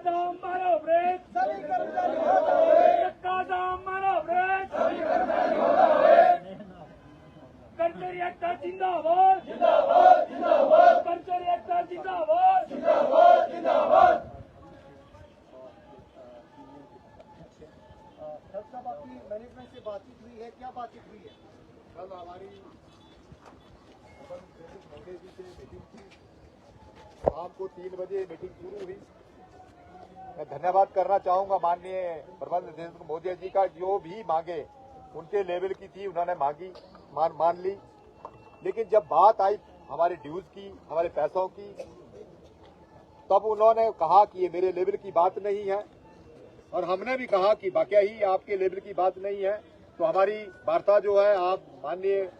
दाम मारो ब्रेक, सभी कर्मचारी होता है। चक्का दाम मारो ब्रेक, सभी कर्मचारी होता है। कर्मचारी एकता जिंदाबाद, जिंदाबाद जिंदाबाद कर्मचारी एकता जिंदाबाद। जिंदाबाद जिंदाबाद। सर साहब, आपकी मैनेजमेंट से बातचीत हुई है, क्या बातचीत हुई है? कल हमारी मोदी जी से मीटिंग थी, शाम को 3 बजे मीटिंग शुरू हुई। मैं धन्यवाद करना चाहूंगा माननीय प्रबंध निदेशक मोदी जी का, जो भी मांगे उनके लेवल की थी उन्होंने मांगी, मान ली। लेकिन जब बात आई हमारे ड्यूज की, हमारे पैसों की, तब उन्होंने कहा कि ये मेरे लेवल की बात नहीं है, और हमने भी कहा कि वाकई ही आपके लेवल की बात नहीं है, तो हमारी वार्ता जो है आप माननीय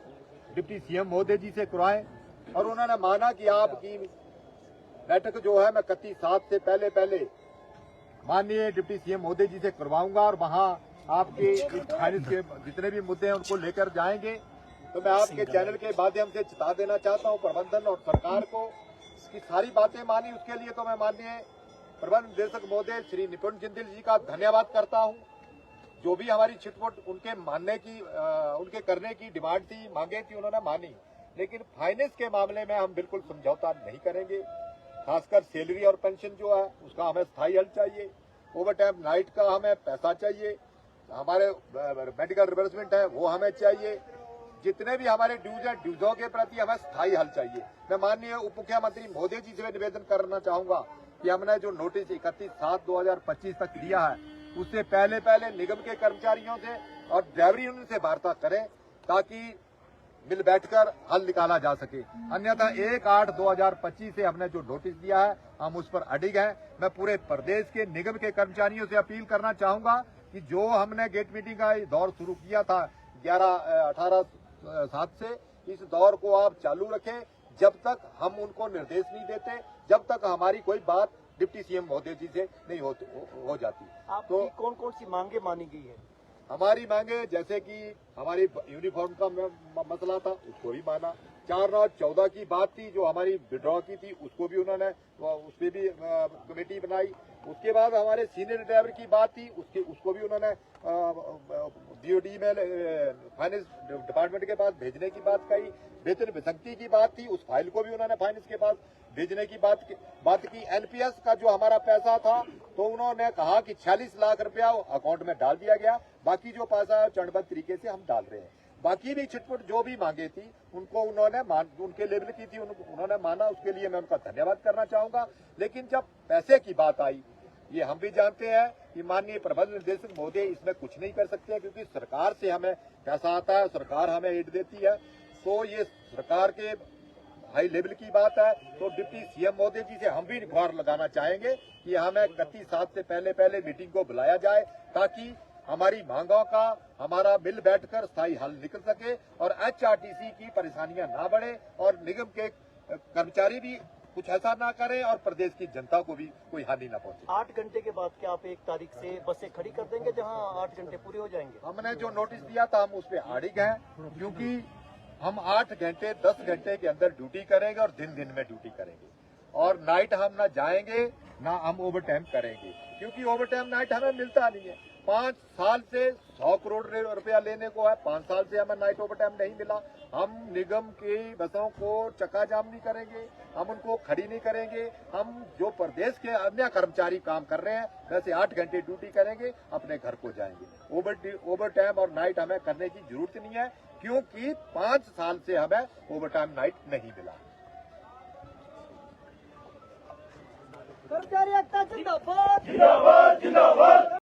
डिप्टी सीएम महोदय जी से करवाएं। और उन्होंने माना कि आपकी बैठक जो है मैं 31/7 से पहले माननीय डिप्टी सीएम महोदय जी से करवाऊंगा, और वहां आपके फाइनेंस के जितने भी मुद्दे हैं उनको लेकर जाएंगे। तो मैं आपके चैनल के माध्यम से चेता देना चाहता हूं प्रबंधन और सरकार को कि सारी बातें मानी, उसके लिए तो मैं माननीय प्रबंध निदेशक महोदय श्री निपुण जिंदल जी का धन्यवाद करता हूं। जो भी हमारी छिटपुट उनके मानने की उनके करने की डिमांड थी, मांगे थी, उन्होंने मानी। लेकिन फाइनेंस के मामले में हम बिल्कुल समझौता नहीं करेंगे। खासकर सैलरी और पेंशन जो है उसका हमें स्थायी हल चाहिए, ओवर टाइम नाइट का हमें पैसा चाहिए, हमारे मेडिकल रिवर्समेंट है वो हमें चाहिए, जितने भी हमारे ड्यूज हैं ड्यूजों के प्रति हमें स्थायी हल चाहिए। मैं माननीय उप मुख्यमंत्री मोदी जी से निवेदन करना चाहूंगा कि हमने जो नोटिस 31/7/2025 तक दिया है उससे पहले निगम के कर्मचारियों से और ड्राइवरी यूनियन से वार्ता करें, ताकि मिल बैठकर हल निकाला जा सके। अन्यथा 1/8/2025 से हमने जो नोटिस दिया है हम उस पर अडिग हैं। मैं पूरे प्रदेश के निगम के कर्मचारियों से अपील करना चाहूंगा कि जो हमने गेट मीटिंग का दौर शुरू किया था 18/7 से, इस दौर को आप चालू रखें जब तक हम उनको निर्देश नहीं देते, जब तक हमारी कोई बात डिप्टी सीएम महोदय जी से नहीं हो जाती। तो कौन कौन सी मांगे मानी गई है? हमारी मांगे जैसे कि हमारी यूनिफॉर्म का मसला था उसको भी माना, 4/9/14 की बात थी जो हमारी विड्रॉ की थी उसको भी उन्होंने उस पर भी कमेटी बनाई। उसके बाद हमारे सीनियर ड्राइवर की बात थी उसको भी उन्होंने DOD में फाइनेंस डिपार्टमेंट के पास भेजने की बात कही। वेतन विसंगति की बात थी, उस फाइल को भी उन्होंने फाइनेंस के पास भेजने की बात की। NPS का जो हमारा पैसा था तो उन्होंने कहा कि 46 लाख रुपया अकाउंट में डाल दिया गया, बाकी जो पैसा चरणबद्ध तरीके से हम डाल रहे हैं। बाकी भी छिटपुट जो भी मांगे थी उनको उन्होंने उनके लेवल की थी उन्होंने माना, उसके लिए मैं उनका धन्यवाद करना चाहूंगा। लेकिन जब पैसे की बात आई, ये हम भी जानते हैं कि माननीय प्रबंध निदेशक महोदय इसमें कुछ नहीं कर सकते, क्योंकि सरकार से हमें पैसा आता है, सरकार हमें एड देती है। तो ये सरकार के हाई लेवल की बात है। तो डिप्टी सीएम महोदय जी से हम भी गुहार लगाना चाहेंगे कि हमें 31/7 से पहले मीटिंग को बुलाया जाए, ताकि हमारी मांगों का हमारा मिल बैठकर स्थायी हल निकल सके और HRTC की परेशानियां ना बढ़े और निगम के कर्मचारी भी कुछ ऐसा ना करें और प्रदेश की जनता को भी कोई हानि ना पहुंचे। 8 घंटे के बाद क्या आप 1 तारीख से बसें खड़ी कर देंगे जहां 8 घंटे पूरे हो जाएंगे? हमने जो नोटिस दिया था हम उस पर अड़िग हैं, क्योंकि हम 8 घंटे 10 घंटे के अंदर ड्यूटी करेंगे और दिन में ड्यूटी करेंगे, और नाइट हम ना जाएंगे ना हम ओवर टाइम करेंगे, क्योंकि ओवर टाइम नाइट हमें मिलता नहीं है। 5 साल से 100 करोड़ रुपया लेने को है, 5 साल से हमें नाइट ओवर टाइम नहीं मिला। हम निगम की बसों को चक्का जाम नहीं करेंगे, हम उनको खड़ी नहीं करेंगे। हम जो प्रदेश के अन्य कर्मचारी काम कर रहे हैं वैसे 8 घंटे ड्यूटी करेंगे, अपने घर को जाएंगे। ओवर टाइम और नाइट हमें करने की जरूरत नहीं है, क्योंकि 5 साल से हमें ओवर टाइम नाइट नहीं मिला। कर्मचारी एकता जिंदाबाद जिंदाबाद जिंदाबाद।